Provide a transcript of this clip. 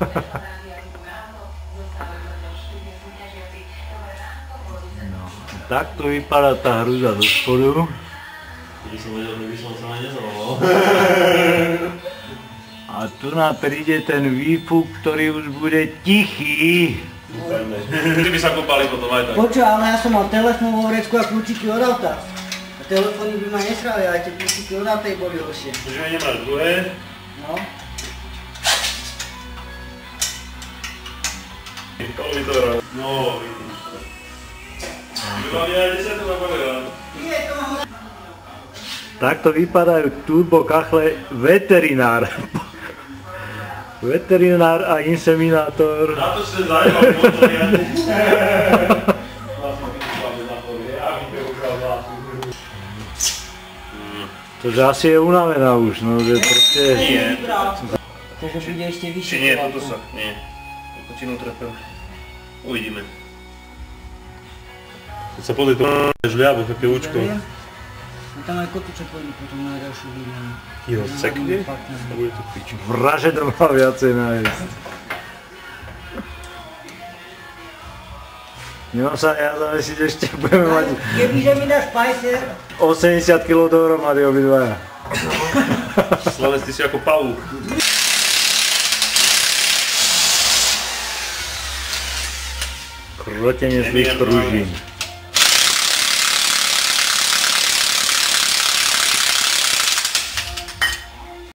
No, takto vypadá tá hruza do spodu. Keby som vedel, že by som sa aj nezavolal. A tu nám príde ten výfuk, ktorý už bude tichý. Ty by sa kúpali potom aj tak. Počuj, ale ja som mal telefón vo vrecku a kľúčiky od auta. A telefóny by ma nesrali, aj tie kľúčiky od auta boli horšie. Že nemáš druhé. No. Koľko by to bral? No, vidíš. Býva mi aj 10 na kolega. Takto vypadajú turbo kachle veterinár. Veterinár a inseminátor. Na to si zajímavý podľa. To asi je unavená už, no že proste... Nie. Takže bude ešte vyššie. Či nie, toto sa, nie. Kokotinu trepem. Uvidíme. Keď sa podľa toho žľabu, také účko. A tam aj kotúček pôjde potom na ďalšiu výmenu. Jeho sekne? To bude to piču. Vražedom má viacej nájsť. Nemám sa ja zavesiť ešte, budeme mať... Kebyže mi dáš pajser... 80 kg dohromady obidvaja. Slavec, ty si ako pavúk. Krotenie svých pružín.